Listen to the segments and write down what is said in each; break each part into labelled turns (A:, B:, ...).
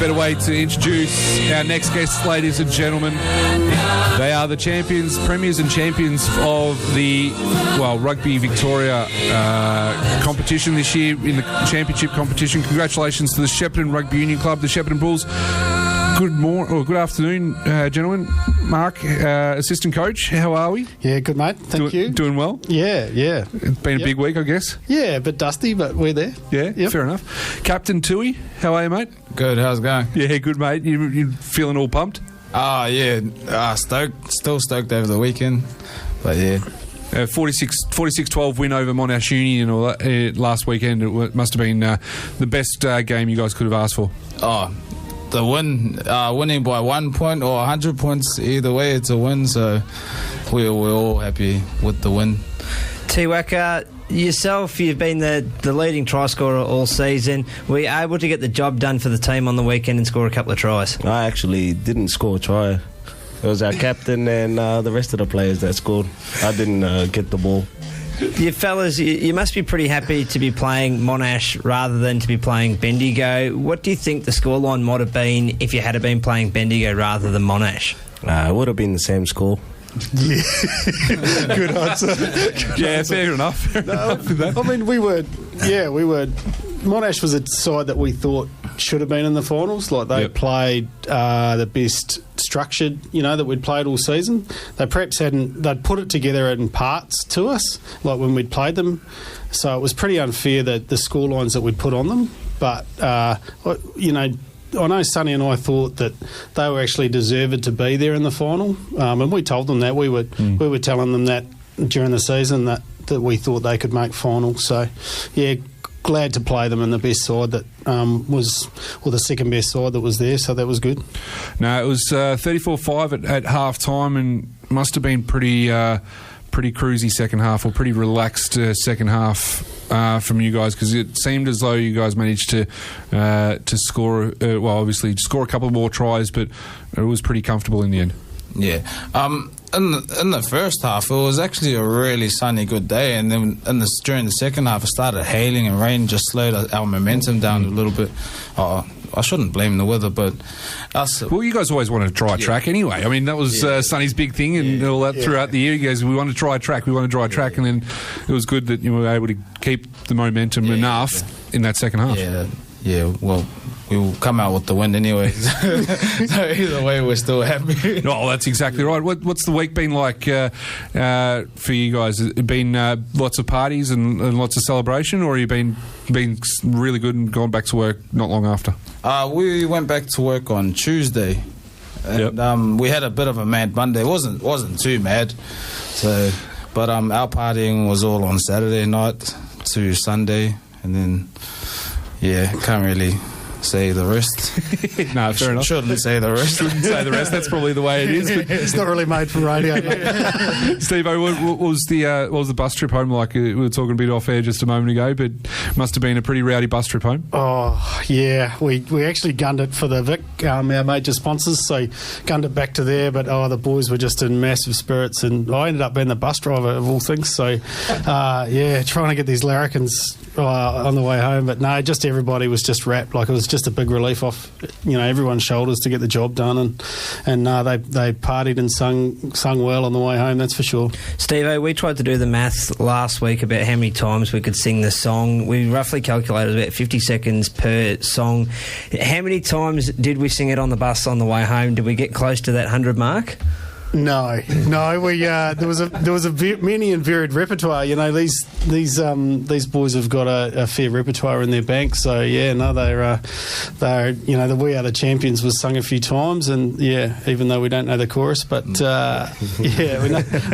A: better way to introduce our next guests, ladies and gentlemen. They are the champions, premiers and champions of the, Rugby Victoria competition this year in the championship competition. Congratulations to the Shepparton Rugby Union Club, the Shepparton Bulls. Good afternoon, gentlemen. Mark, assistant coach, how are we?
B: Yeah, good, mate. Thank you.
A: Doing well?
B: Yeah.
A: It's been a big week, I guess.
B: Yeah, a bit dusty, but we're there.
A: Yeah, yep. Fair enough. Captain Tui, how are you, mate?
C: Good, how's it going?
A: Yeah, good, mate. You feeling all pumped?
C: Yeah. Still stoked over the weekend, but yeah.
A: 46-12 win over Monash Union last weekend. It must have been the best game you guys could have asked for.
C: Oh, the win, winning by 1 point or 100 points, either way, it's a win. So we're all happy with the win.
D: Tiwaka, yourself, you've been the leading try scorer all season. Were you able to get the job done for the team on the weekend and score a couple of tries?
E: I actually didn't score a try. It was our captain and the rest of the players that scored. I didn't get the ball.
D: You fellas, you must be pretty happy to be playing Monash rather than to be playing Bendigo. What do you think the scoreline might have been if you had been playing Bendigo rather than Monash?
E: It would have been the same score.
B: Yeah. Good answer.
A: Fair enough.
B: I mean, we were. Monash was a side that we thought should have been in the finals. Like, they played the best structured, that we'd played all season. They perhaps they'd put it together in parts to us, like when we'd played them. So it was pretty unfair, the score lines that we'd put on them. But, I know Sonny and I thought that they were actually deserved to be there in the final. And we told them that. We were telling them that during the season that we thought they could make finals. So, yeah, glad to play them in the best side that the second best side that was there, so that was good.
A: No, it was 34-5 at half time, and must have been pretty cruisy second half, or pretty relaxed second half from you guys, because it seemed as though you guys managed to score, obviously score a couple more tries, but it was pretty comfortable in the end.
C: Yeah. In the first half, it was actually a really sunny, good day, and then during the second half, it started hailing and rain, just slowed our momentum down a little bit. I shouldn't blame the weather, but us...
A: Well, you guys always wanted to try a track anyway. I mean, that was Sonny's big thing and all that throughout the year. He goes, we want to try a track, and then it was good that you were able to keep the momentum enough in that second half.
C: Yeah, well, we'll come out with the win anyway. So either way, we're still happy.
A: Oh, that's exactly right. What's the week been like for you guys? Has it been lots of parties and lots of celebration, or have you been really good and gone back to work not long after?
C: We went back to work on Tuesday, and we had a bit of a mad Monday. It wasn't too mad, but our partying was all on Saturday night to Sunday, and then can't really say the rest.
A: No, fair enough.
C: Shouldn't say the rest.
A: Shouldn't say the rest. That's probably the way it is. But
B: it's not really made for radio.
A: Steve-O, what was the bus trip home like? We were talking a bit off air just a moment ago, but must have been a pretty rowdy bus trip home.
B: Oh yeah, we actually gunned it for the Vic, our major sponsors. So gunned it back to there, but the boys were just in massive spirits, and I ended up being the bus driver of all things. So trying to get these larrikins on the way home, but no, just everybody was just wrapped. Like, it was just a big relief off everyone's shoulders to get the job done, and they partied and sung well on the way home, that's for sure.
D: Steve-O, we tried to do the maths last week about how many times we could sing the song. We roughly calculated about 50 seconds per song. How many times did we sing it on the bus on the way home? Did we get close to that 100 mark?
B: No. We there was a many and varied repertoire. These boys have got a fair repertoire in their bank. So they're the We Are the Champions was sung a few times, and even though we don't know the chorus, but we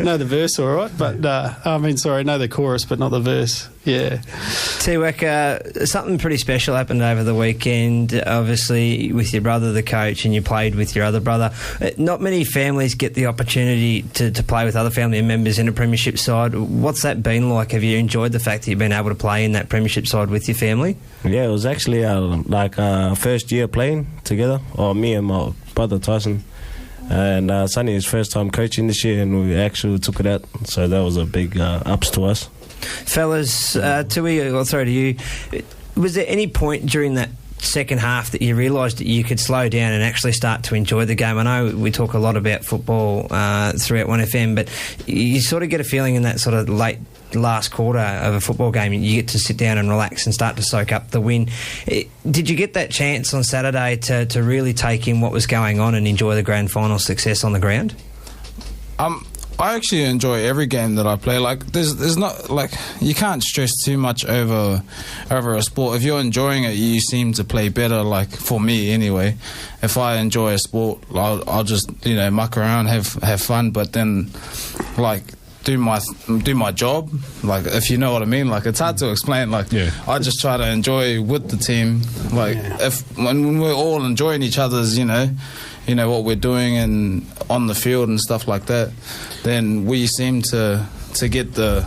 B: know the verse all right. But know the chorus, but not the verse. Yeah.
D: Tiwaka, something pretty special happened over the weekend, obviously, with your brother, the coach, and you played with your other brother. Not many families get the opportunity to play with other family members in a premiership side. What's that been like? Have you enjoyed the fact that you've been able to play in that premiership side with your family?
E: Yeah, it was actually first year playing together, or me and my brother Tyson. And Sonny is first time coaching this year, and we actually took it out. So that was a big ups to us.
D: Fellas, Tui, I'll throw to you. Was there any point during that second half that you realised that you could slow down and actually start to enjoy the game? I know we talk a lot about football throughout 1FM, but you sort of get a feeling in that sort of last quarter of a football game, you get to sit down and relax and start to soak up the win. Did you get that chance on Saturday to really take in what was going on and enjoy the grand final success on the ground?
C: I actually enjoy every game that I play. Like, there's not, like, you can't stress too much over a sport. If you're enjoying it, you seem to play better. Like, for me anyway, if I enjoy a sport, I'll just, muck around, have fun, but then, like, do my job, like, if you know what I mean. Like, it's hard to explain. Like, I just try to enjoy with the team. Like, when we're all enjoying each other's, what we're doing and on the field and stuff like that, then we seem to get the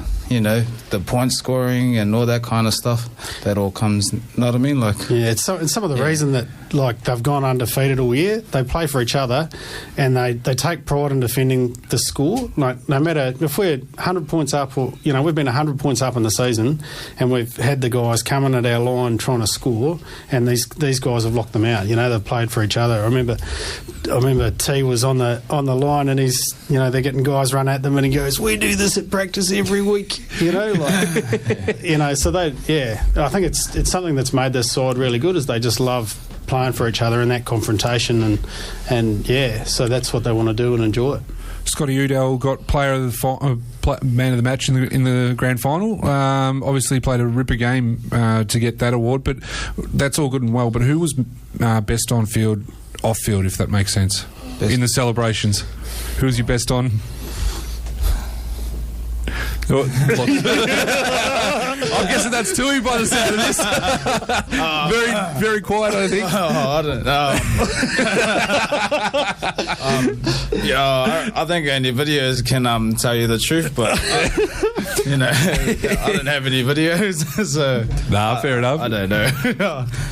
C: point scoring and all that kind of stuff. That all comes, know what I mean? Like,
B: it's some of the reason that, like, they've gone undefeated all year. They play for each other, and they take pride in defending the score. Like, no matter if we're 100 points up, or we've been 100 points up in the season, and we've had the guys coming at our line trying to score, and these guys have locked them out. They've played for each other. I remember T was on the line, and he's they're getting guys run at them, and he goes, "We do this at practice every week." So I think it's something that's made this side really good, is they just love playing for each other in that confrontation, and so that's what they want to do and enjoy it.
A: Scotty Udell got man of the match in the grand final. Obviously played a ripper game to get that award, but that's all good and well. But who was best on field, off field, if that makes sense, in the celebrations? Who was your best on? I'm guessing that's Tui by the sound of this. Very, very quiet, I think.
C: I don't know. I think only videos can tell you the truth, but I don't have any videos, so
A: fair enough.
C: I don't know.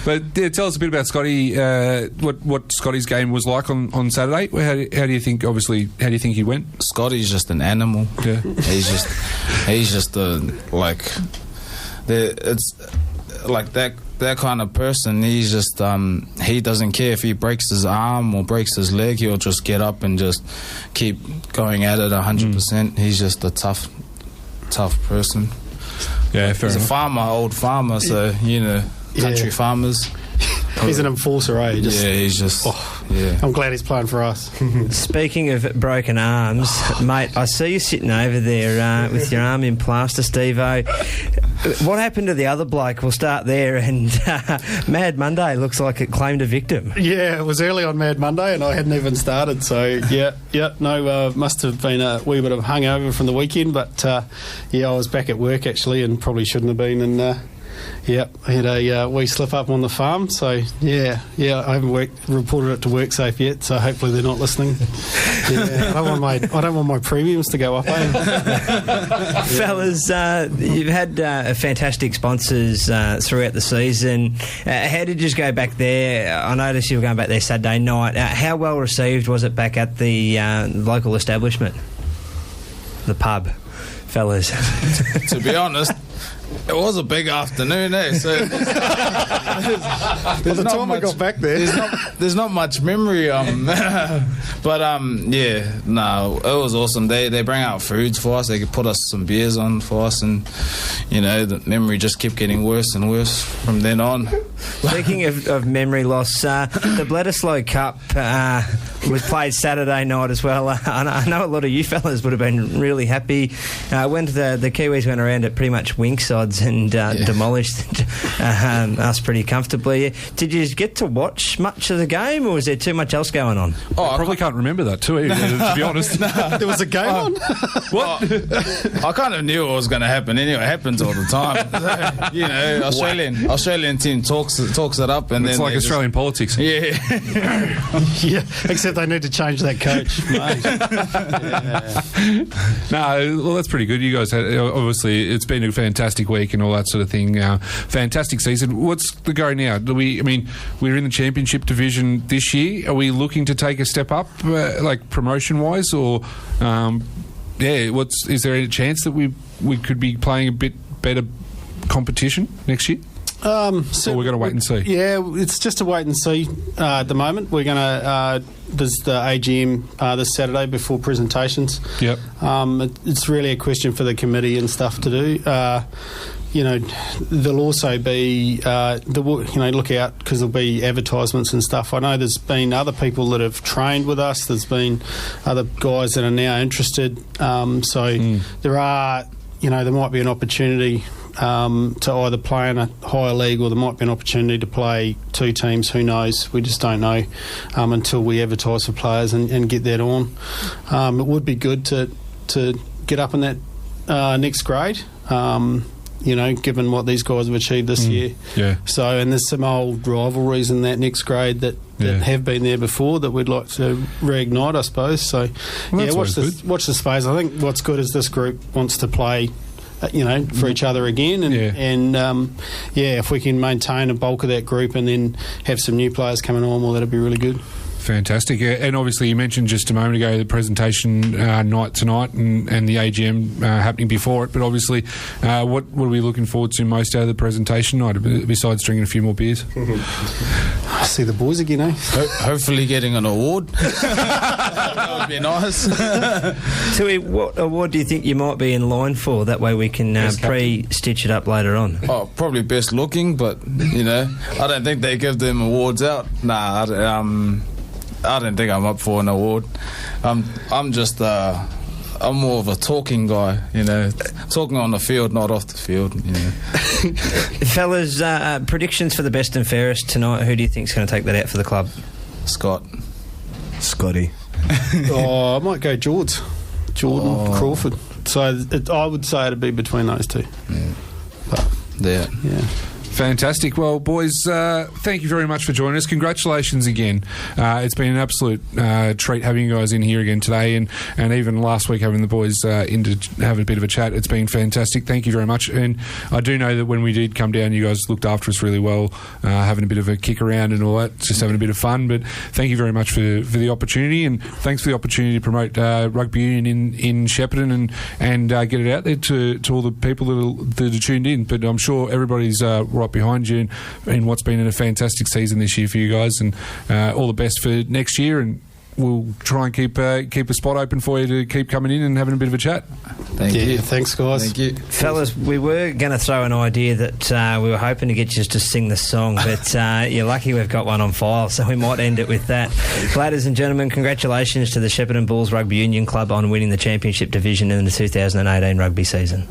A: But tell us a bit about Scotty. What Scotty's game was like on Saturday. How do you think? Obviously, how do you think he went?
C: Scotty's just an animal.
A: Yeah,
C: he's just it's like that kind of person. He's just he doesn't care if he breaks his arm or breaks his leg. He'll just get up and just keep going at it 100%. He's just a tough person.
A: Yeah, fair
C: He's
A: enough.
C: a farmer, old farmer, so country farmers.
B: He's an enforcer, eh?
C: He's just.
B: I'm glad he's playing for us.
D: Speaking of broken arms, mate, I see you sitting over there with your arm in plaster, Steve-O. What happened to the other bloke? We'll start there. And Mad Monday looks like it claimed a victim.
B: Yeah, it was early on Mad Monday, and I hadn't even started. So must have been a wee bit of hungover from the weekend. But I was back at work actually, and probably shouldn't have been. And I had a wee slip up on the farm. So I haven't reported it to WorkSafe yet. So hopefully they're not listening. I don't want my premiums to go up.
D: Fellas, you've had fantastic sponsors throughout the season. How did you go back there? I noticed you were going back there Saturday night. How well received was it back at the local establishment, the pub, fellas?
C: To be honest, it was a big afternoon, eh? So
B: By the time I got back there,
C: there's not much memory, but it was awesome. They bring out foods for us. They could put us some beers on for us, and the memory just kept getting worse and worse from then on.
D: Speaking of memory loss, the Bledisloe Cup was played Saturday night as well. I know a lot of you fellas would have been really happy when the Kiwis went around at pretty much wink odds and demolished us pretty comfortably. Did you get to watch much of the game, or was there too much else going on?
A: I probably can't remember that too, to be honest.
B: there was a game on.
A: What?
C: I kind of knew what was going to happen anyway. It happens all the time. Australian team talks it up, and
A: it's
C: then
A: like Australian politics.
C: Yeah,
B: except they need to change that coach.
A: Well, that's pretty good. You guys had, obviously, it's been a fantastic week and all that sort of thing. Fantastic season. What's the go now? We're in the championship division this year. Are we looking to take a step up, like promotion wise, or is there any chance that we could be playing a bit better competition next year?
B: So
A: we're going to wait and see?
B: Yeah, it's just a wait and see at the moment. We're going to... there's the AGM this Saturday before presentations.
A: Yep.
B: It's really a question for the committee and stuff to do. There'll also be... look out, because there'll be advertisements and stuff. I know there's been other people that have trained with us. There's been other guys that are now interested. There are... there might be an opportunity... to either play in a higher league, or there might be an opportunity to play two teams. Who knows? We just don't know until we advertise for players and get that on. It would be good to get up in that next grade. Given what these guys have achieved this year.
A: Yeah.
B: So, and there's some old rivalries in that next grade that have been there before that we'd like to reignite, I suppose. So, watch the space. I think what's good is this group wants to play. For each other again, if we can maintain a bulk of that group and then have some new players coming on, well, that'd be really good.
A: Fantastic. And obviously you mentioned just a moment ago the presentation night tonight and the AGM happening before it, but obviously what are we looking forward to most out of the presentation night, besides drinking a few more beers?
B: I see the boys again, eh?
C: Hopefully getting an award. That would be nice.
D: Tui, what award do you think you might be in line for? That way we can pre-stitch it up later on.
C: Oh, probably best looking, but, I don't think they give them awards out. Nah, I don't think I'm up for an award. I'm just I'm more of a talking guy, talking on the field, not off the field.
D: Fellas, predictions for the best and fairest tonight. Who do you think is going to take that out for the club?
E: Scotty.
B: I might go Jordan Crawford. So I would say it'd be between those two.
C: Yeah.
A: Fantastic. Well, boys, thank you very much for joining us. Congratulations again. It's been an absolute treat having you guys in here again today, and even last week having the boys in to have a bit of a chat. It's been fantastic. Thank you very much. And I do know that when we did come down, you guys looked after us really well, having a bit of a kick around and all that, just having a bit of fun. But thank you very much for the opportunity, and thanks for the opportunity to promote rugby union in Shepparton and get it out there to all the people that are tuned in. But I'm sure everybody's right behind you in what's been a fantastic season this year for you guys, and all the best for next year, and we'll try and keep a spot open for you to keep coming in and having a bit of a chat.
C: Thank you.
B: Thanks, guys.
C: Thank you.
D: Fellas, we were going to throw an idea that we were hoping to get you to sing the song, but you're lucky we've got one on file, so we might end it with that. Ladies and gentlemen, congratulations to the Shepparton Bulls Rugby Union Club on winning the Championship Division in the 2018 rugby season.